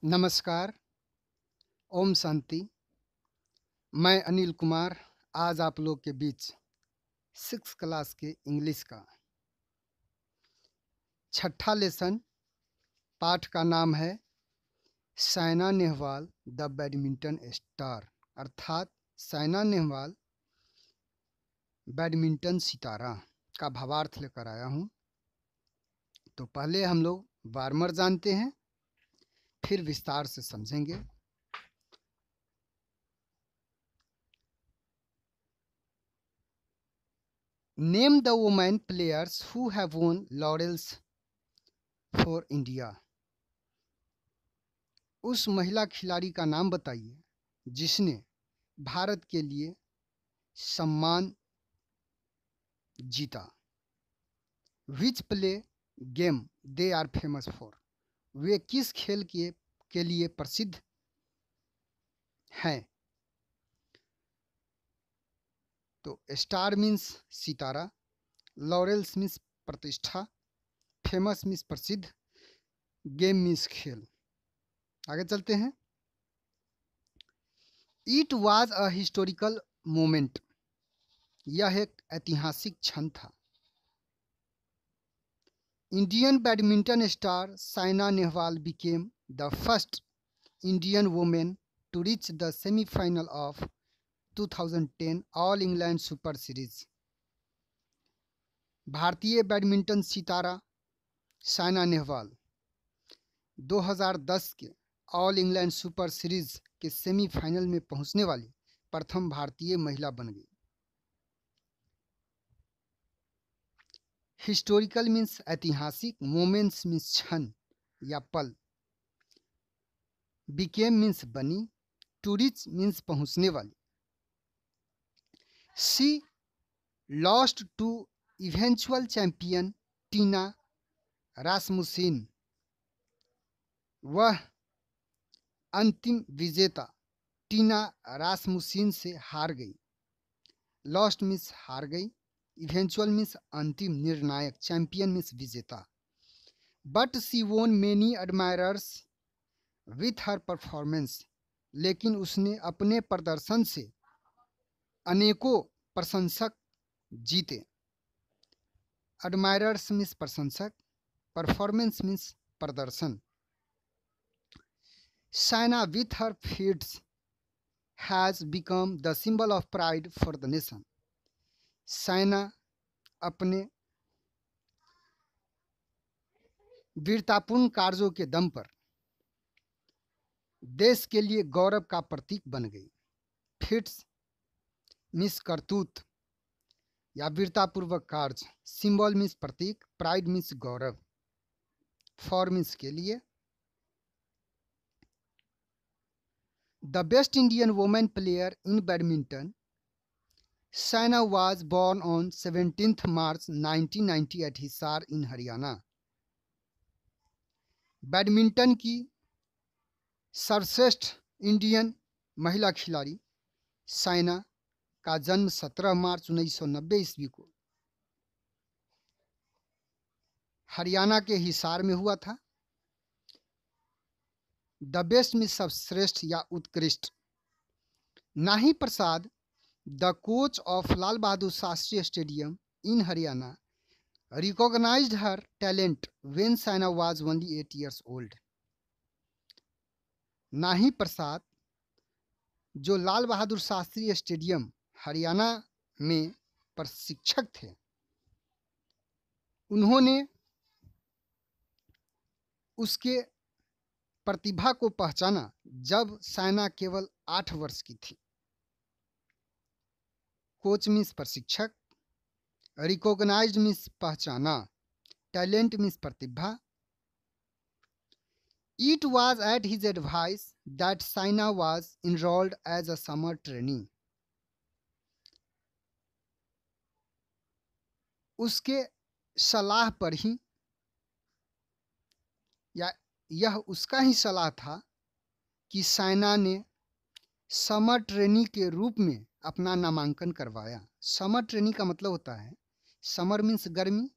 नमस्कार, ओम शांति। मैं अनिल कुमार आज आप लोग के बीच 6 क्लास के इंग्लिश का छठा लेसन पाठ का नाम है Saina Nehwal the badminton star, अर्थात साइना नेहवाल बैडमिंटन सितारा का भावार्थ लेकर आया हूँ। तो पहले हम लोग वार्मर जानते हैं, फिर विस्तार से समझेंगे। Name the women players who have वोन लॉरेल्स फॉर इंडिया। उस महिला खिलाड़ी का नाम बताइए जिसने भारत के लिए सम्मान जीता। Which play game they are famous for. वे किस खेल के लिए प्रसिद्ध हैं। तो स्टार मीन्स सितारा, लॉरेल्स मीन्स प्रतिष्ठा, फेमस मीन्स प्रसिद्ध, गेम मीन्स खेल। आगे चलते हैं। It was a historical moment. यह एक ऐतिहासिक क्षण था। Indian badminton star Saina Nehwal became the first Indian woman to reach the semi-final of 2010 All England Super Series। भारतीय बैडमिंटन सितारा साइना नेहवाल 2010 के ऑल इंग्लैंड सुपर सीरीज के सेमीफाइनल में पहुंचने वाली प्रथम भारतीय महिला बन गई। हिस्टोरिकल मीन्स ऐतिहासिक, मोमेंट्स मीन्स क्षण या पल, बिकेम मीन्स बनी, टू रीच मीन्स पहुंचने वाली। She lost to eventual champion Tina Rasmussen. वह अंतिम विजेता टीना रासमुसेन से हार गई। लॉस्ट मीन्स हार गई, इवेंचुअल मीन्स अंतिम निर्णायक, चैंपियन मीन्स विजेता। But she won many admirers with her performance. लेकिन उसने अपने प्रदर्शन से अनेकों प्रशंसक जीते। एडमायरर्स मीन्स प्रशंसक, परफॉर्मेंस मीन्स प्रदर्शन। Saina with her feats has become the symbol of pride for the nation. Saina अपने वीरतापूर्ण कार्यों के दम पर देश के लिए गौरव का प्रतीक बन गई। फिट्स मीन्स करतूत या वीरतापूर्वक कार्य, सिंबल मीन्स प्रतीक, प्राइड मीन्स गौरव, फॉर मीन्स के लिए। The best Indian women player in badminton Saina was born on 17th March 1990 at Hisar in Haryana. Badminton की सर्वश्रेष्ठ इंडियन महिला खिलाड़ी साइना का जन्म 17 मार्च 1990 ईस्वी को हरियाणा के हिसार में हुआ था। द बेस्ट में सर्वश्रेष्ठ या उत्कृष्ट। Nani Prasad, the coach of Lal Bahadur Shastri stadium in Haryana, recognized her talent when Saina was only 8 years old। नाही प्रसाद, जो लाल बहादुर शास्त्री स्टेडियम हरियाणा में प्रशिक्षक थे, उन्होंने उसके प्रतिभा को पहचाना जब साइना केवल 8 वर्ष की थी। कोच मीन्स प्रशिक्षक, रिकॉग्नाइज्ड मीन्स पहचाना, talent means Pratibha. It was at his advice that Saina was enrolled as a summer trainee। उसके सलाह पर ही या यह उसका ही सलाह था कि साइना ने समर ट्रेनी के रूप में अपना नामांकन करवाया। समर ट्रेनी का मतलब होता है, समर मीन्स गर्मी,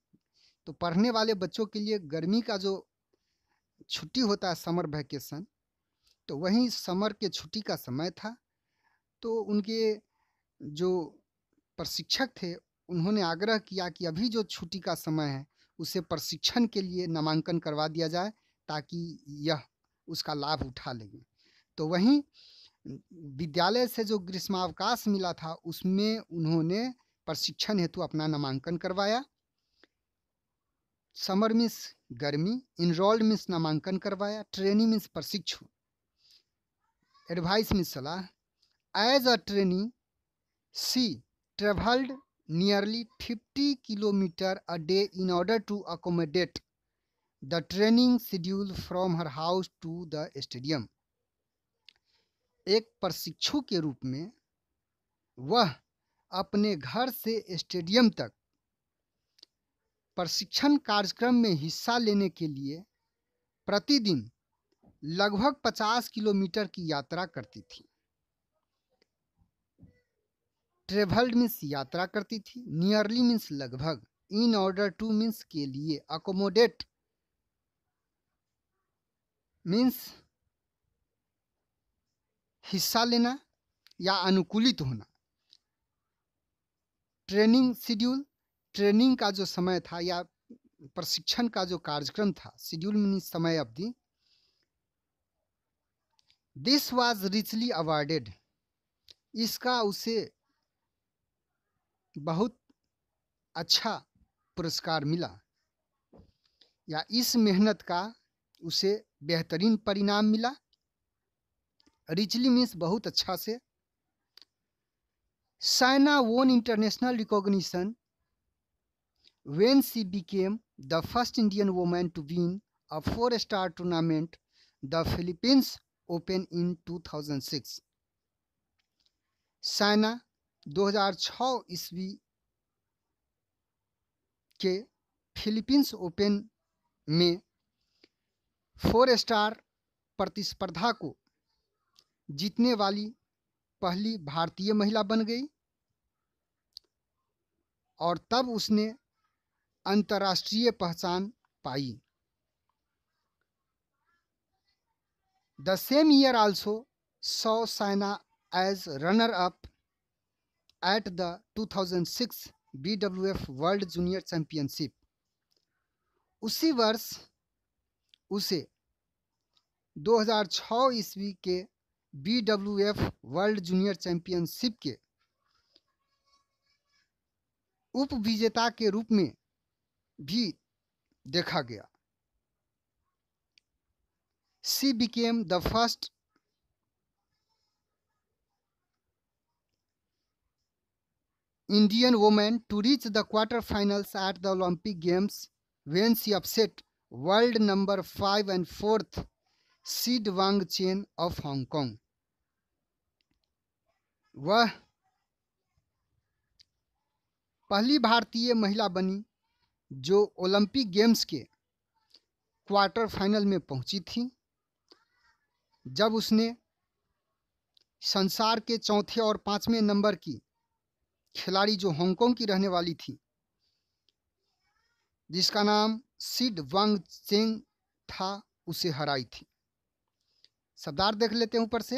तो पढ़ने वाले बच्चों के लिए गर्मी का जो छुट्टी होता है समर वैकेशन, तो वहीं समर के छुट्टी का समय था, तो उनके जो प्रशिक्षक थे उन्होंने आग्रह किया कि अभी जो छुट्टी का समय है उसे प्रशिक्षण के लिए नामांकन करवा दिया जाए ताकि यह उसका लाभ उठा लेंगे। तो वहीं विद्यालय से जो ग्रीष्मावकाश मिला था उसमें उन्होंने प्रशिक्षण हेतु अपना नामांकन करवाया। समर मीन्स गर्मी, इनरोल्ड मीन्स नामांकन करवाया, ट्रेनिंग मीन्स प्रशिक्षु, एडवाइस मीन्स सलाह। As a trainee she traveled nearly 50 kilometers a day in order to accommodate the training schedule from her house to the stadium। एक प्रशिक्षु के रूप में वह अपने घर से स्टेडियम तक प्रशिक्षण कार्यक्रम में हिस्सा लेने के लिए प्रतिदिन लगभग 50 किलोमीटर की यात्रा करती थी। ट्रेवल्ड मीन्स यात्रा करती थी, नियरली मीन्स लगभग, इन ऑर्डर टू मीन्स के लिए, अकोमोडेट मीन्स हिस्सा लेना या अनुकूलित होना। ट्रेनिंग शेड्यूल, ट्रेनिंग का जो समय था या प्रशिक्षण का जो कार्यक्रम था, शेड्यूल मीन्स समय अवधि। दिस वाज रिचली अवार्डेड, इसका उसे बहुत अच्छा पुरस्कार मिला या इस मेहनत का उसे बेहतरीन परिणाम मिला। रिचली मीन्स बहुत अच्छा से। Saina won international recognition when she became the first Indian woman to win a 4-star tournament, the Philippines Open in 2006। Saina 2006 ईस्वी के फिलीपींस ओपन में 4-स्टार प्रतिस्पर्धा को जीतने वाली पहली भारतीय महिला बन गई और तब उसने अंतर्राष्ट्रीय पहचान पाई। The same year also saw Saina as runner up at the 2006 BWF world junior championship. उसी वर्ष उसे 2006 ईस्वी के BWF वर्ल्ड जूनियर चैंपियनशिप के उप विजेता के रूप में भी देखा गया। She became the first Indian woman to reach the quarterfinals at the Olympic Games when she upset world number 5 and 4th seed Wang Chen of Hong Kong। वह पहली भारतीय महिला बनी जो ओलंपिक गेम्स के क्वार्टर फाइनल में पहुंची थी, जब उसने संसार के चौथे और 5वें नंबर की खिलाड़ी जो हांगकांग की रहने वाली थी, जिसका नाम सिड वांग चेंग था, उसे हराई थी। शब्दार्थ देख लेते हैं ऊपर से।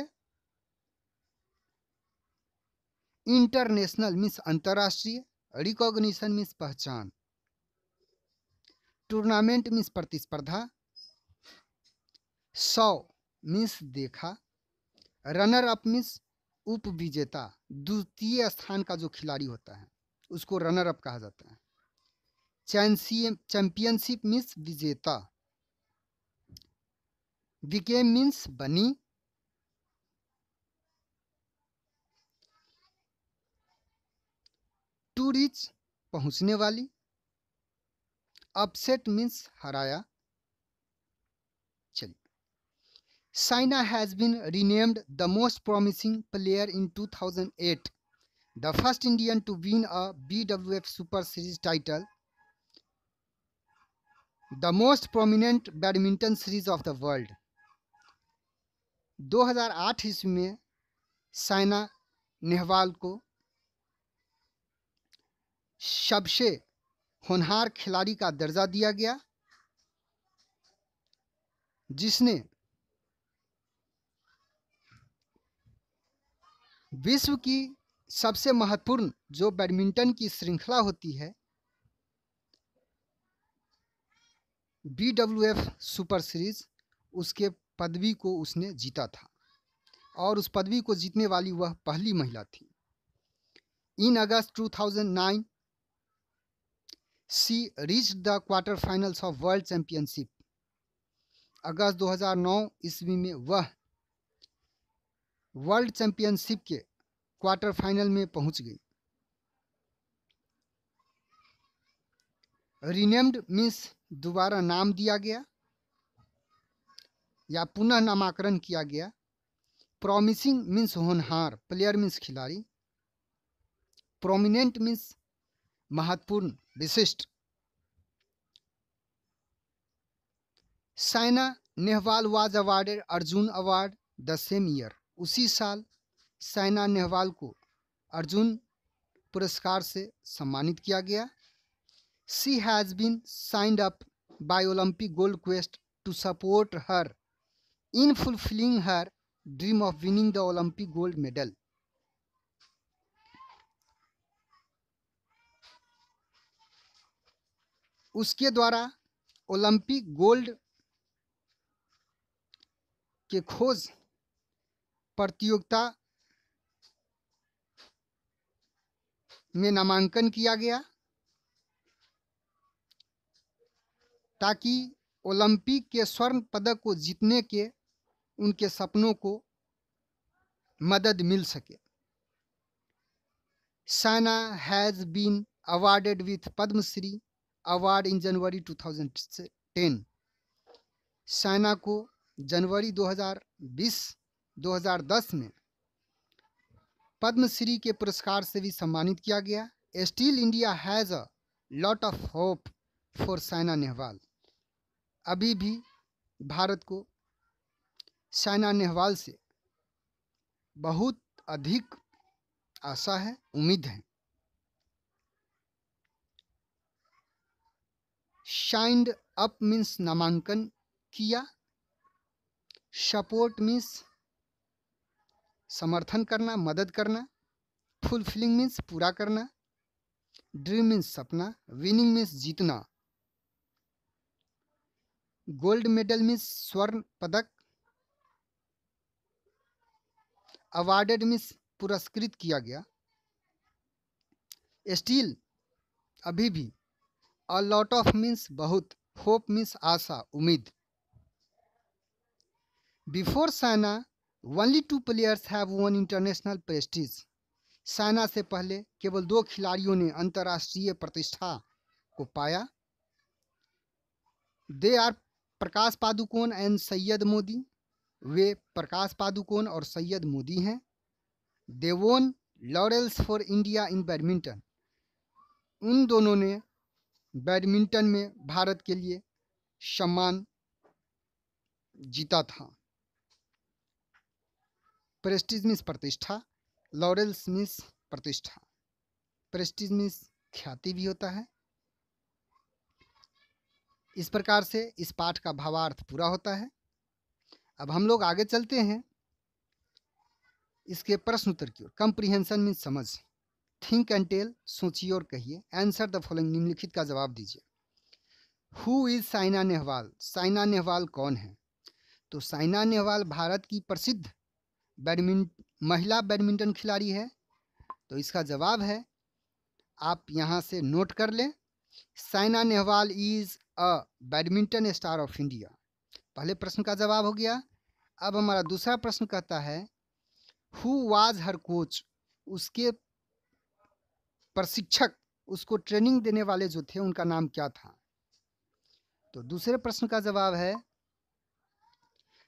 इंटरनेशनल मीन्स अंतरराष्ट्रीय, रिकॉग्निशन मीन्स पहचान, टूर्नामेंट मीन्स प्रतिस्पर्धा, 100 मीन्स देखा, रनर अप मीन्स उप विजेता, द्वितीय स्थान का जो खिलाड़ी होता है उसको रनर अप कहा जाता है। चैंपियनशिप मीन्स विजेता, बिकेम मीन्स बनी, टू रीच पहुंचने वाली, अपसेट मीन्स हराया। चलिए, Saina has been renamed the most promising player in 2008, the first Indian to win a BWF super series title, the most prominent badminton series of the world. 2008 ईस्वी में साइना नेहवाल को सबसे होनहार खिलाड़ी का दर्जा दिया गया, जिसने विश्व की सबसे महत्वपूर्ण जो बैडमिंटन की श्रृंखला होती है, BWF सुपर सीरीज, उसके पदवी को उसने जीता था और उस पदवी को जीतने वाली वह पहली महिला थी। In August 2009 she reached the quarter finals of world championship. अगस्त 2009 ईस्वी में वह वर्ल्ड चैंपियनशिप के क्वार्टर फाइनल में पहुंच गई। रीनेम्ड मीन्स दोबारा नाम दिया गया या पुनः नामाकरण किया गया। प्रॉमिसिंग मीन्स होनहार, प्लेयर मीन्स खिलाड़ी। प्रोमिनेंट मीन्स महत्वपूर्ण, विशिष्ट। Saina Nehwal was awarded Arjun award the same year. उसी साल साइना नेहवाल को अर्जुन पुरस्कार से सम्मानित किया गया। She has been signed up by Olympic gold quest to support her in fulfilling her dream of winning the Olympic gold medal. उसके द्वारा ओलंपिक गोल्ड के खोज प्रतियोगिता में नामांकन किया गया ताकि ओलंपिक के स्वर्ण पदक को जीतने के उनके सपनों को मदद मिल सके। Saina has been awarded with Padmashri award in January 2010। Saina को जनवरी 2010 में पद्मश्री के पुरस्कार से भी सम्मानित किया गया। Still India has a lot of hope for Saina Nehwal. अभी भी भारत को साइना नेहवाल से बहुत अधिक आशा है, उम्मीद है। साइंड अप मीन्स नामांकन किया। सपोर्ट मीन्स समर्थन करना, मदद करना। फुलफिलिंग मीन्स पूरा करना। ड्रीम मीन्स सपना। विनिंग मीन्स जीतना। गोल्ड मेडल मीन्स स्वर्ण पदक। अवार्डेड मीन्स पुरस्कृत किया गया। स्टिल अभी भी। अ लॉट ऑफ मीन्स बहुत। होप मीन्स आशा, उम्मीद। Before Saina only 2 players have von international Prestige. Saina से पहले केवल 2 खिलाड़ियों ने अंतर्राष्ट्रीय प्रतिष्ठा को पाया। They are Prakash Padukone and Syed Modi. वे प्रकाश पादुकोण और सैयद मोदी हैं। They won laurels for India in badminton. उन दोनों ने बैडमिंटन में भारत के लिए सम्मान जीता था। प्रेस्टीज मीन्स प्रतिष्ठा। लॉरेल्स मीन्स प्रतिष्ठा। प्रेस्टीज मीन्स ख्याति भी होता है। इस प्रकार से इस पाठ का भावार्थ पूरा होता है। अब हम लोग आगे चलते हैं इसके प्रश्न उत्तर की ओर। कंप्रीहेंशन मीन्स समझ। थिंक एंड टेल, सोचिए और कहिए। आंसर द फॉलोइंग, निम्नलिखित का जवाब दीजिए। Who is Saina Nehwal. साइना नेहवाल कौन है? तो साइना नेहवाल भारत की प्रसिद्ध महिला बैडमिंटन खिलाड़ी है। तो इसका जवाब है, आप यहाँ से नोट कर लें, Saina Nehwal is a badminton star of India. पहले प्रश्न का जवाब हो गया। अब हमारा दूसरा प्रश्न कहता है हु वाज हर कोच। उसके प्रशिक्षक, उसको ट्रेनिंग देने वाले जो थे उनका नाम क्या था? तो दूसरे प्रश्न का जवाब है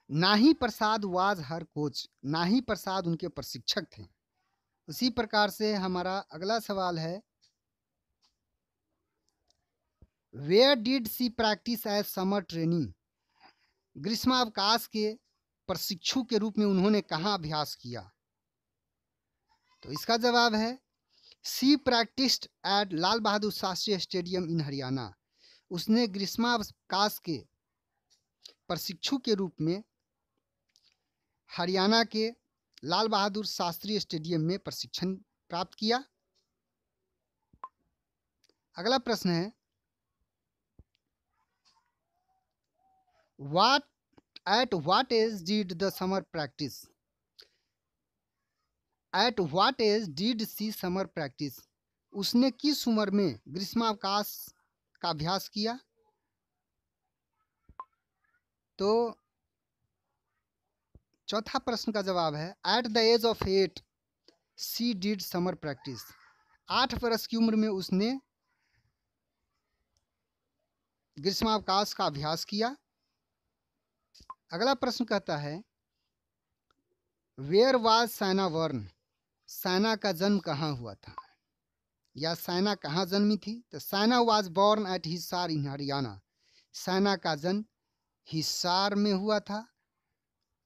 नाही प्रसाद वाज हर कोच। नाही प्रसाद उनके प्रशिक्षक थे। उसी प्रकार से हमारा अगला सवाल है where did she practice as summer training. ग्रीष्मावकाश के प्रशिक्षु के रूप में उन्होंने कहाँ अभ्यास किया? तो इसका जवाब है she practised at Lal Bahadur Shastri stadium in Haryana. उसने ग्रीष्मावकाश के प्रशिक्षु के रूप में हरियाणा के लाल बहादुर शास्त्री स्टेडियम में प्रशिक्षण प्राप्त किया। अगला प्रश्न है, at what age did the summer practice? At what age did she summer practice? उसने किस उम्र में ग्रीष्मावकाश का अभ्यास किया? तो चौथा प्रश्न का जवाब है at the age of 8 she did summer practice. 8 वर्ष की उम्र में उसने ग्रीष्मावकाश का अभ्यास किया। अगला प्रश्न कहता है where was Saina born? Saina का जन्म कहाँ हुआ था या साइना कहाँ जन्मी थी? तो Saina was born at Hisar in Haryana. Saina का जन्म हिसार में हुआ था,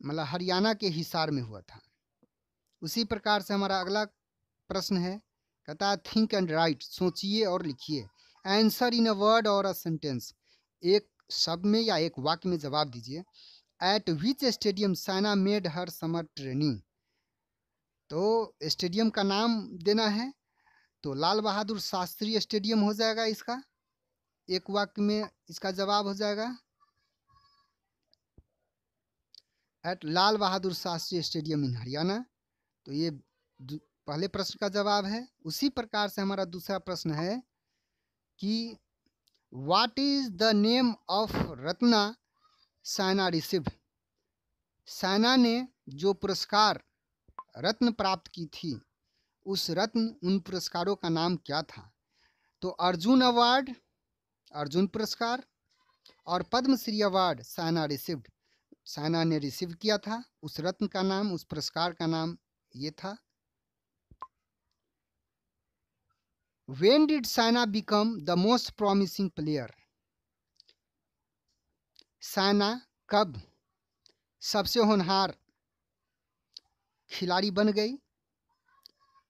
मतलब हरियाणा के हिसार में हुआ था। उसी प्रकार से हमारा अगला प्रश्न है, कहता है थिंक एंड राइट, सोचिए और लिखिए। आंसर इन अ वर्ड और अ सेंटेंस, एक शब्द में या एक वाक्य में जवाब दीजिए। एट विच stadium Saina made her summer training? तो स्टेडियम का नाम देना है, तो लाल बहादुर शास्त्री स्टेडियम हो जाएगा इसका, एक वाक्य में इसका जवाब हो जाएगा at Lal Bahadur Shastri stadium in Haryana. तो ये पहले प्रश्न का जवाब है। उसी प्रकार से हमारा दूसरा प्रश्न है कि what is the name of Ratna Saina received? Saina ने जो पुरस्कार रत्न प्राप्त की थी, उस रत्न उन पुरस्कारों का नाम क्या था? तो अर्जुन अवार्ड, अर्जुन पुरस्कार, और पद्मश्री अवार्ड साइना रिसीव्ड, साइना ने रिसीव किया था। उस रत्न का नाम, उस पुरस्कार का नाम ये था। When did Saina become the most promising player? Saina कब सबसे होनहार खिलाड़ी बन गई?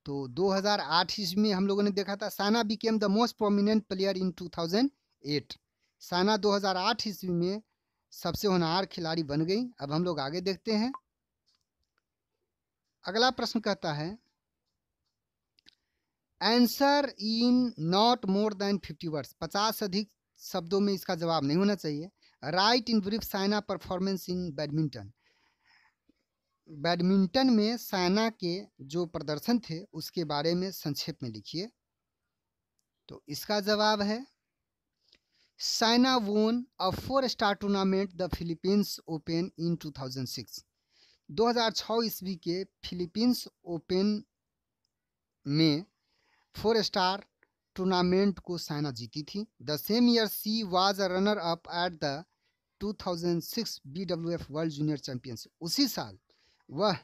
तो 2008 ईस्वी में हम लोगों ने देखा था Saina became the most prominent player in 2008। Saina 2008 ईस्वी में सबसे होनहार खिलाड़ी बन गई। अब हम लोग आगे देखते हैं। अगला प्रश्न कहता है answer in not more than 50 words, 50 से अधिक शब्दों में इसका जवाब नहीं होना चाहिए। Right in brief Saina performance in badminton, badminton में साइना के जो प्रदर्शन थे उसके बारे में संक्षेप में लिखिए। तो इसका जवाब है साइना वोन अ 4-स्टार tournament the Philippines Open in 2006। 2006 ईस्वी के फिलीपींस ओपन में 4-स्टार टूर्नामेंट को साइना जीती थी। The same year she was a runner up at the 2006 BWF world junior championship. उसी साल वह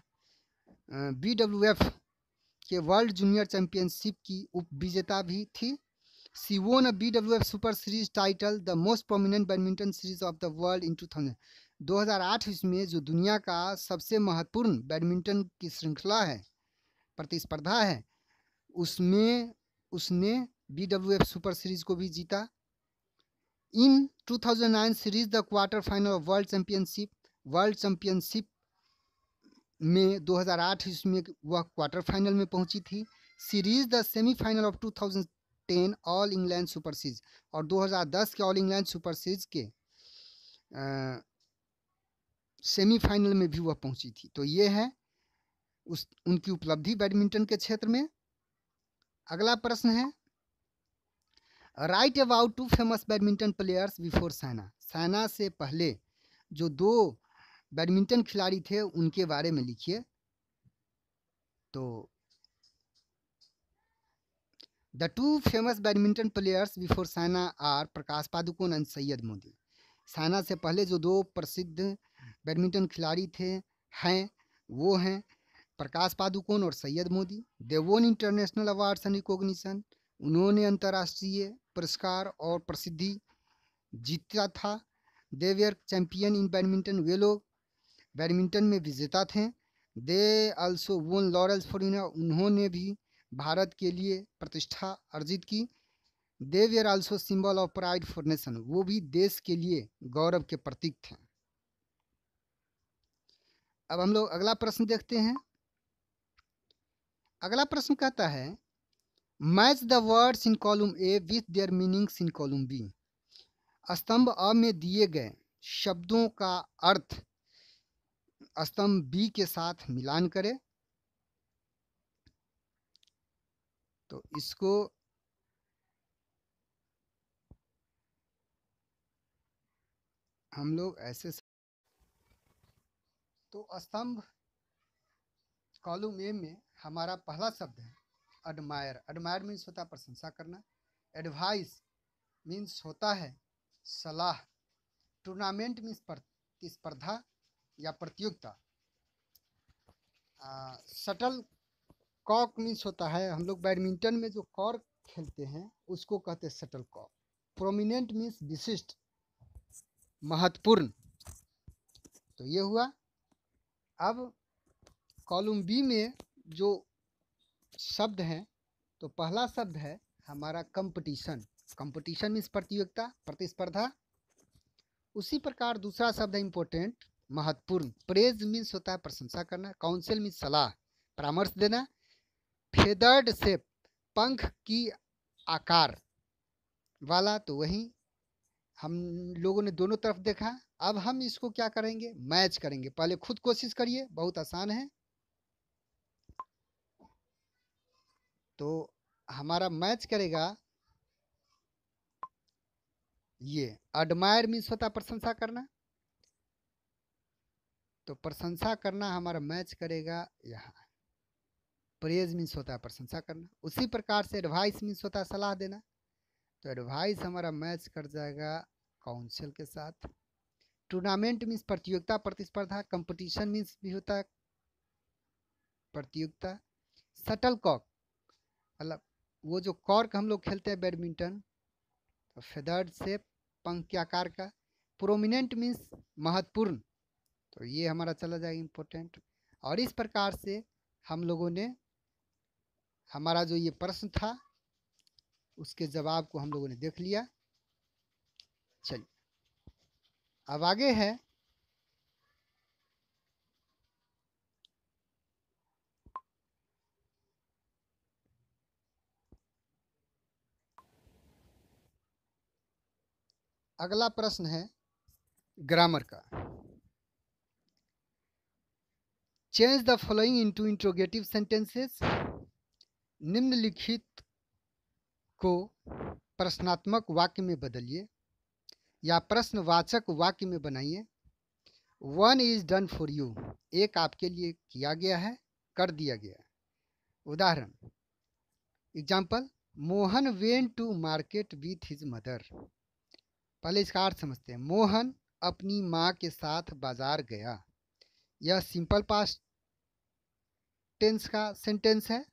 BWF के वर्ल्ड जूनियर चैंपियनशिप की उप विजेता भी थी। सी वोन अ BWF super series title the most prominent badminton series of the world in 2008 में जो दुनिया का सबसे महत्वपूर्ण बैडमिंटन की श्रृंखला है, प्रतिस्पर्धा है, उसमें उसने BWF सुपर सीरीज को भी जीता। इन 2009 series the quarter final of world championship, world championship में 2008 इसमें वह क्वार्टर फाइनल में पहुंची थी। Series the semifinal of 2010 all England super series, और 2010 के ऑल इंग्लैंड सुपर सीरीज के सेमीफाइनल में भी वह पहुंची थी। तो ये है उनकी उपलब्धि बैडमिंटन के क्षेत्र में। अगला प्रश्न है right about 2 famous badminton players before Saina. Saina से पहले जो 2 बैडमिंटन खिलाड़ी थे उनके बारे में लिखिए। तो the 2 famous badminton players before Saina are Prakash Padukone and Syed Modi. Saina से पहले जो 2 प्रसिद्ध बैडमिंटन खिलाड़ी थे हैं वो हैं प्रकाश पादुकोण और सैयद मोदी। दे वोन इंटरनेशनल अवार्ड्स एंड रिकॉग्निशन, उन्होंने अंतर्राष्ट्रीय पुरस्कार और प्रसिद्धि जीता था। They were champion in badminton, वे लोग बैडमिंटन में विजेता थे। They also won laurels for India, उन्होंने भी भारत के लिए प्रतिष्ठा अर्जित की। They were also symbol of pride for nation, वो भी देश के लिए गौरव के प्रतीक थे। अब हम लोग अगला प्रश्न देखते हैं। अगला प्रश्न कहता है match the words in column A with their meanings in column B. स्तंभ अ में दिए गए शब्दों का अर्थ स्तंभ बी के साथ मिलान करें। तो इसको हम लोग ऐसे तो स्तंभ कॉलम ए में हमारा पहला शब्द है एडमायर। एडमायर मीन्स होता है प्रशंसा करना। एडवाइस मीन्स होता है सलाह। टूर्नामेंट मीन्स प्रतिस्पर्धा या प्रतियोगिता। शटल कॉक मीन्स होता है हम लोग बैडमिंटन में जो कॉर्क खेलते हैं उसको कहते हैं शटल कॉक। प्रोमिनेंट मीन्स विशिष्ट महत्वपूर्ण। तो ये हुआ। अब कॉलम बी में जो शब्द हैं तो पहला शब्द है हमारा कंपटीशन। कंपटीशन मीन्स प्रतियोगिता प्रतिस्पर्धा। उसी प्रकार दूसरा शब्द है इम्पोर्टेंट महत्वपूर्ण। प्रेज मीन्स होता है प्रशंसा करना। काउंसिल मीन्स सलाह परामर्श देना। फेदर्ड शेप पंख की आकार वाला। तो वही हम लोगों ने दोनों तरफ देखा। अब हम इसको क्या करेंगे मैच करेंगे। पहले खुद कोशिश करिए बहुत आसान है। तो हमारा मैच करेगा ये एडमायर मीन्स होता है प्रशंसा करना। तो प्रशंसा करना हमारा मैच करेगा यहाँ। प्रेज मीन्स होता है प्रशंसा करना। उसी प्रकार से एडवाइस मीन्स होता है सलाह देना। तो एडवाइस हमारा मैच कर जाएगा काउंसिल के साथ। टूर्नामेंट मीन्स प्रतियोगिता प्रतिस्पर्धा। कंपटीशन मीन्स भी होता है प्रतियोगिता। शटल कॉक मतलब वो जो कॉर्क हम लोग खेलते हैं बैडमिंटन तो फेदर्ड से पंख के आकार का। प्रोमिनेंट मीन्स महत्वपूर्ण। तो ये हमारा चला जाएगा इम्पोर्टेंट। और इस प्रकार से हम लोगों ने हमारा जो ये प्रश्न था उसके जवाब को हम लोगों ने देख लिया। चलिए अब आगे है अगला प्रश्न है ग्रामर का। Change the following into interrogative sentences. निम्नलिखित को प्रश्नात्मक वाक्य में बदलिए या प्रश्नवाचक वाक्य में बनाइए। One is done for you एक आपके लिए किया गया है कर दिया गया। उदाहरण example Mohan went to market with his mother. पहले इसका अर्थ समझते हैं। मोहन अपनी माँ के साथ बाजार गया। यह सिंपल पास्ट टेंस का सेंटेंस है।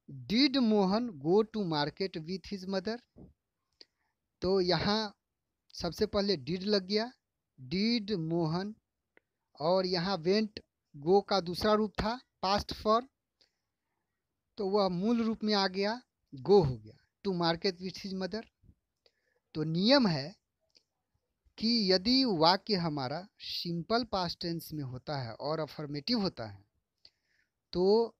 Did Mohan go to market with his mother. तो यहाँ सबसे पहले डिड लग गया। डिड मोहन और यहाँ वेंट गो का दूसरा रूप था पास्ट फॉर्म तो वह मूल रूप में आ गया गो हो गया to market with his mother. तो नियम है कि यदि वाक्य हमारा सिंपल पास्ट टेंस में होता है और अफर्मेटिव होता है तो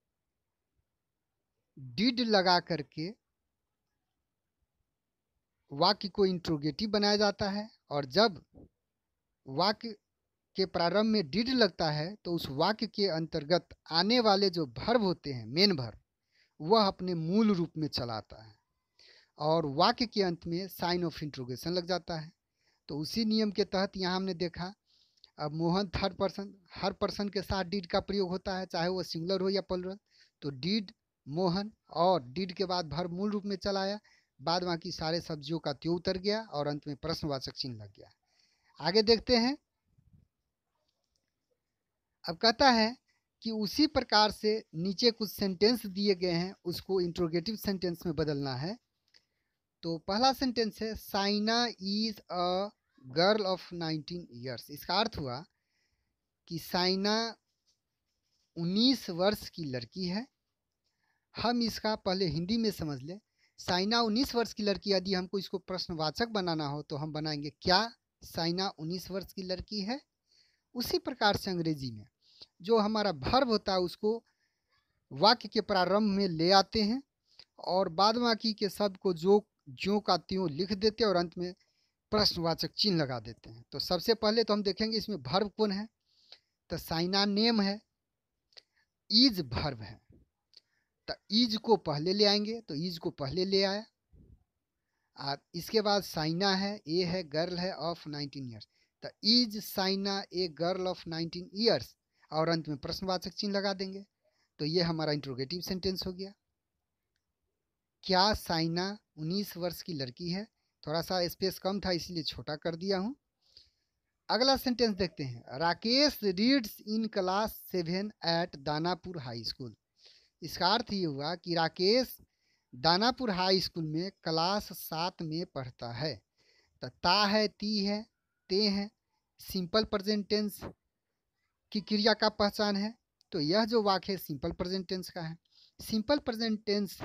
डिड लगा करके वाक्य को इंट्रोगेटिव बनाया जाता है। और जब वाक्य के प्रारंभ में डिड लगता है तो उस वाक्य के अंतर्गत आने वाले जो भर्ब होते हैं मेन भर्ब वह अपने मूल रूप में चला आता है और वाक्य के अंत में साइन ऑफ इंट्रोगेशन लग जाता है। तो उसी नियम के तहत यहाँ हमने देखा। अब मोहन थर्ड पर्सन हर पर्सन के साथ डिड का प्रयोग होता है चाहे वो सिंगुलर हो या प्लुरल। तो डिड मोहन और डिड के बाद भर्ब मूल रूप में चला आया। बाद बाकी सारे सब्जियों का त्यो उतर गया और अंत में प्रश्नवाचक चिन्ह लग गया। आगे देखते हैं। अब कहता है कि उसी प्रकार से नीचे कुछ सेंटेंस दिए गए हैं उसको इंट्रोगेटिव सेंटेंस में बदलना है। तो पहला सेंटेंस है Saina is a girl of 19 years. इसका अर्थ हुआ कि साइना 19 वर्ष की लड़की है। हम इसका पहले हिंदी में समझ लें। साइना 19 वर्ष की लड़की यदि हमको इसको प्रश्नवाचक बनाना हो तो हम बनाएंगे क्या साइना 19 वर्ष की लड़की है। उसी प्रकार से अंग्रेजी में जो हमारा भर्ब होता है उसको वाक्य के प्रारंभ में ले आते हैं और बाद बाकी के शब्द को जो ज्यों का त्यों लिख देते हैं और अंत में प्रश्नवाचक चिन्ह लगा देते हैं। तो सबसे पहले तो हम देखेंगे इसमें वर्ब कौन है, तो साइना नेम है, इज वर्ब है। तो इज को पहले ले आएंगे, तो इज को पहले ले आया। इसके बाद साइना है, ए है, गर्ल है ऑफ 19 ईयर्स। तो is Saina a girl of 19 years और अंत में प्रश्नवाचक चिन्ह लगा देंगे। तो ये हमारा इंट्रोगेटिव सेंटेंस हो गया। क्या साइना 19 वर्ष की लड़की है? थोड़ा सा स्पेस कम था इसलिए छोटा कर दिया हूँ। अगला सेंटेंस देखते हैं। Rakesh reads in class 7 at Danapur high school. इसका अर्थ ये हुआ कि राकेश दानापुर हाई स्कूल में क्लास 7 में पढ़ता है। तो ता है, ती है, ते हैं, सिंपल प्रेजेंट टेंस की क्रिया का पहचान है। तो यह जो वाक्य है सिंपल प्रेजेंट टेंस का है। सिंपल प्रेजेंट टेंस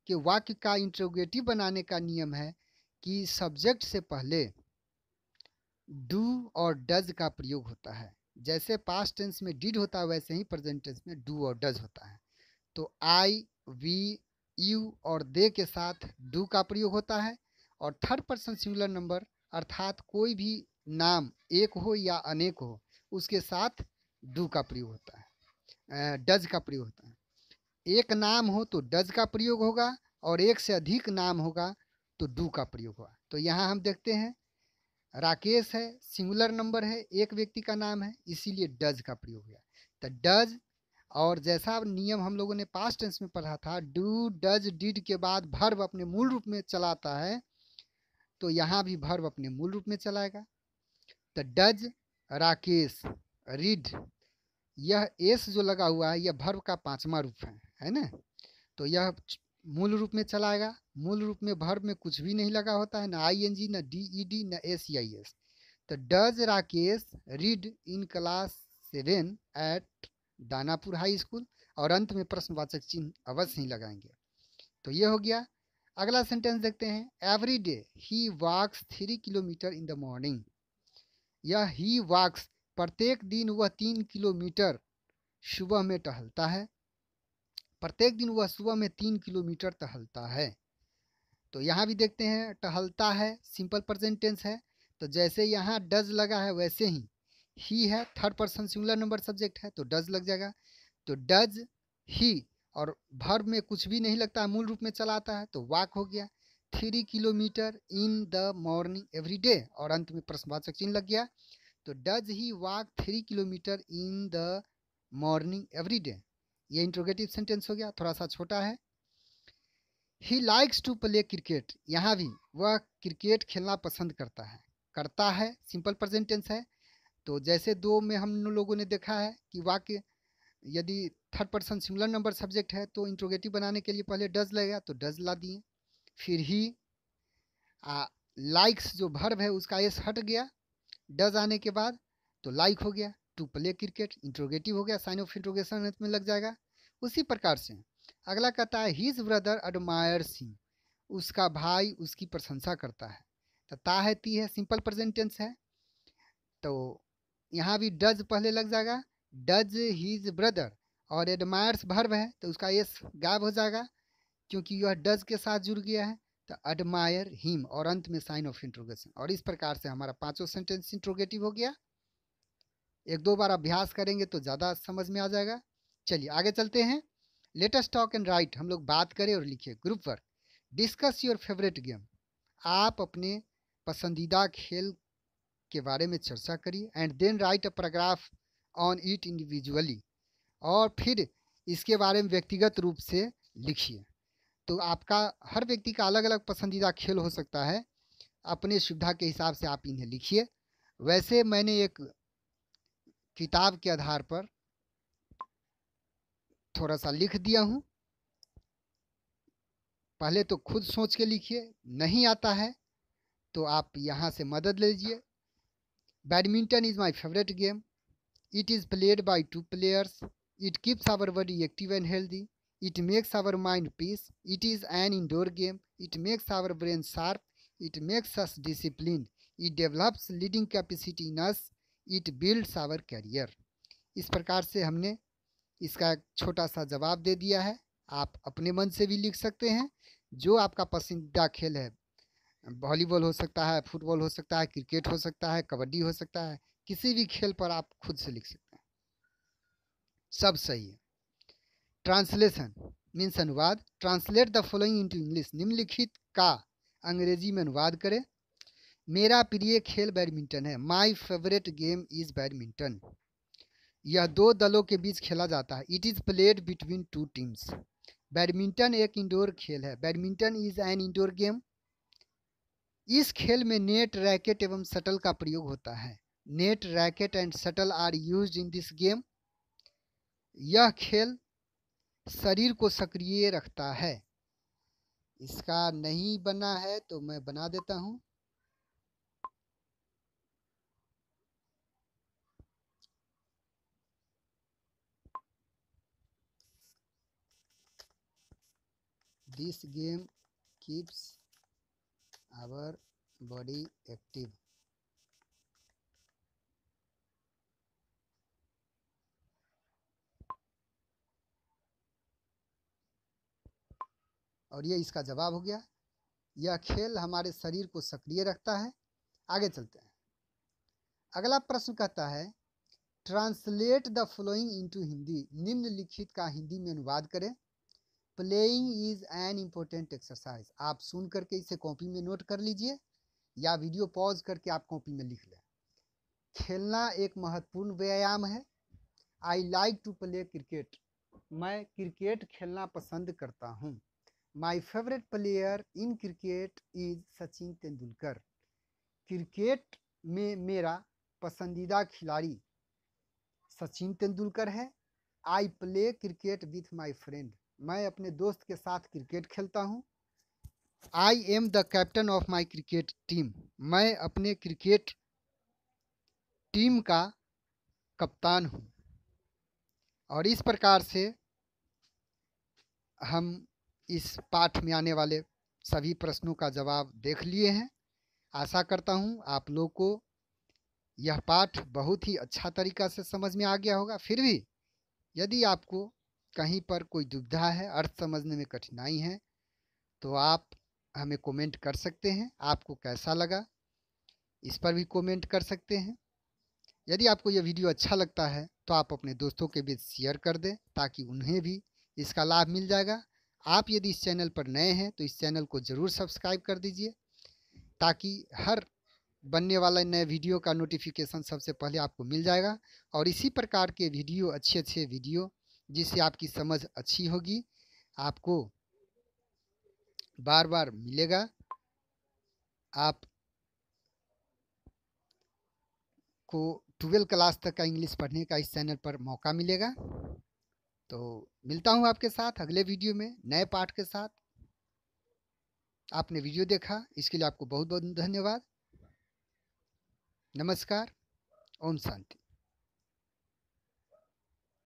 के वाक्य का इंट्रोगेटिव बनाने का नियम है कि सब्जेक्ट से पहले डू और डज का प्रयोग होता है। जैसे पास्ट टेंस में डिड होता है वैसे ही प्रेजेंट टेंस में डू और डज होता है। तो आई, वी, यू और दे के साथ डू का प्रयोग होता है और थर्ड पर्सन सिंगुलर नंबर अर्थात कोई भी नाम एक हो या अनेक हो उसके साथ डू का प्रयोग होता है, डज का प्रयोग होता है। एक नाम हो तो डज का प्रयोग होगा और एक से अधिक नाम होगा तो डू का प्रयोग होगा। तो यहाँ हम देखते हैं राकेश है, सिंगुलर नंबर है, एक व्यक्ति का नाम है, इसीलिए डज का प्रयोग हुआ। तो डज और जैसा नियम हम लोगों ने पास्ट टेंस में पढ़ा था, डू, डज, डिड के बाद वर्ब अपने मूल रूप में चलाता है, तो यहाँ भी वर्ब अपने मूल रूप में चलाएगा। तो डज राकेश रीड, यह एस जो लगा हुआ है यह वर्ब का 5वां रूप है ना। तो यह मूल रूप में चलाएगा। मूल रूप में वर्ब में कुछ भी नहीं लगा होता है, ना ING, ना DED, ना SEIS। तो does Rakesh read in class 7 at Danapur high school और अंत में प्रश्नवाचक चिन्ह अवश्य ही लगाएंगे। तो ये हो गया। अगला सेंटेंस देखते हैं। Every day he walks 3 kilometre in the morning. यह ही वॉक्स, प्रत्येक दिन वह 3 किलोमीटर सुबह में टहलता है। प्रत्येक दिन वह सुबह में 3 किलोमीटर टहलता है। तो यहाँ भी देखते हैं टहलता है सिंपल प्रेजेंट टेंस है। तो जैसे यहाँ डज लगा है वैसे ही है, third person singular number subject है तो डज लग जाएगा। तो डज ही और वर्ब में कुछ भी नहीं लगता है, मूल रूप में चलाता है तो वॉक हो गया। 3 kilometre in the morning every day और अंत में प्रश्नवाचक चिन्ह लग गया। तो does he walk 3 kilometre in the morning every day. ये इंट्रोगेटिव सेंटेंस हो गया, थोड़ा सा छोटा है। He likes to play cricket, यहाँ भी वह क्रिकेट खेलना पसंद करता है सिंपल प्रेजेंट टेंस है। तो जैसे दो में हम लोगों ने देखा है कि वाक्य यदि third person singular number subject है तो इंट्रोगेटिव बनाने के लिए पहले डज लगेगा तो डज ला दिए। फिर ही लाइक्स जो वर्ब है उसका एस हट गया डज आने के बाद, तो लाइक हो गया। टू प्ले क्रिकेट इंट्रोगेटिव हो गया, साइन ऑफ इंट्रोगेशन में लग जाएगा। उसी प्रकार से अगला कहता है हिज ब्रदर एडमायर्स हिम, उसका भाई उसकी प्रशंसा करता है। तो ता है, ती है, सिंपल प्रेजेंट टेंस है। तो यहाँ भी डज पहले लग जाएगा, डज हिज ब्रदर और एडमायर्स वर्ब है तो उसका एस गायब हो जाएगा क्योंकि यह डज के साथ जुड़ गया है। तो एडमायर हिम और अंत में साइन ऑफ इंट्रोगेशन। और इस प्रकार से हमारा 5 सेंटेंस इंट्रोगेटिव हो गया। एक दो बार अभ्यास करेंगे तो ज़्यादा समझ में आ जाएगा। चलिए आगे चलते हैं। Let us talk and write, हम लोग बात करें और लिखिए। Group work, discuss your favourite game, आप अपने पसंदीदा खेल के बारे में चर्चा करिए। And then write a paragraph on it individually, और फिर इसके बारे में व्यक्तिगत रूप से लिखिए। तो आपका हर व्यक्ति का अलग अलग पसंदीदा खेल हो सकता है, अपने सुविधा के हिसाब से आप इन्हें लिखिए। वैसे मैंने एक किताब के आधार पर थोड़ा सा लिख दिया हूँ, पहले तो खुद सोच के लिखिए, नहीं आता है तो आप यहाँ से मदद लीजिए। Badminton is my favourite game, it is played by 2 players, it keeps our body active and healthy, it makes our mind peace, it is an indoor game, it makes our brain sharp, it makes us disciplined, it develops leading capacity in us, it builds our career। इस प्रकार से हमने इसका एक छोटा सा जवाब दे दिया है। आप अपने मन से भी लिख सकते हैं। जो आपका पसंदीदा खेल है, वॉलीबॉल हो सकता है, फुटबॉल हो सकता है, क्रिकेट हो सकता है, कबड्डी हो सकता है, किसी भी खेल पर आप खुद से लिख सकते हैं। सब सही है। ट्रांसलेशन मीन्स अनुवाद। Translate the following into English. निम्नलिखित का अंग्रेजी में अनुवाद करें। मेरा प्रिय खेल बैडमिंटन है। माई फेवरेट गेम इज बैडमिंटन। यह दो दलों के बीच खेला जाता है। It is played between two teams. Badminton एक इंडोर खेल है। Badminton is an indoor game. इस खेल में नेट, रैकेट एवं शटल का प्रयोग होता है। Net, racket and shuttle are used in this game. यह खेल शरीर को सक्रिय रखता है। इसका नहीं बना है तो मैं बना देता हूं। This game keeps our body active. और ये इसका जवाब हो गया। यह खेल हमारे शरीर को सक्रिय रखता है। आगे चलते हैं। अगला प्रश्न कहता है translate the following into Hindi. निम्नलिखित का हिंदी में अनुवाद करें। Playing is an important exercise. आप सुन करके इसे कॉपी में नोट कर लीजिए या वीडियो पॉज करके आप कॉपी में लिख लें। खेलना एक महत्वपूर्ण व्यायाम है। I like to play cricket. मैं क्रिकेट खेलना पसंद करता हूँ। My favourite player in cricket is Sachin Tendulkar. Cricket में मेरा पसंदीदा खिलाड़ी सचिन तेंदुलकर है। I play cricket with my friend. मैं अपने दोस्त के साथ क्रिकेट खेलता हूँ। I am the captain of my cricket team. मैं अपने क्रिकेट टीम का कप्तान हूँ। और इस प्रकार से हम इस पाठ में आने वाले सभी प्रश्नों का जवाब देख लिए हैं। आशा करता हूँ आप लोग को यह पाठ बहुत ही अच्छा तरीका से समझ में आ गया होगा। फिर भी यदि आपको कहीं पर कोई दुविधा है, अर्थ समझने में कठिनाई है, तो आप हमें कमेंट कर सकते हैं। आपको कैसा लगा इस पर भी कमेंट कर सकते हैं। यदि आपको यह वीडियो अच्छा लगता है तो आप अपने दोस्तों के बीच शेयर कर दें ताकि उन्हें भी इसका लाभ मिल जाएगा। आप यदि इस चैनल पर नए हैं तो इस चैनल को ज़रूर सब्सक्राइब कर दीजिए ताकि हर बनने वाला नए वीडियो का नोटिफिकेशन सबसे पहले आपको मिल जाएगा। और इसी प्रकार के वीडियो, अच्छे वीडियो जिससे आपकी समझ अच्छी होगी, आपको बार बार मिलेगा। आप को 12 क्लास तक का इंग्लिश पढ़ने का इस चैनल पर मौका मिलेगा। तो मिलता हूँ आपके साथ अगले वीडियो में नए पाठ के साथ। आपने वीडियो देखा इसके लिए आपको बहुत बहुत धन्यवाद। नमस्कार। ओम शांति।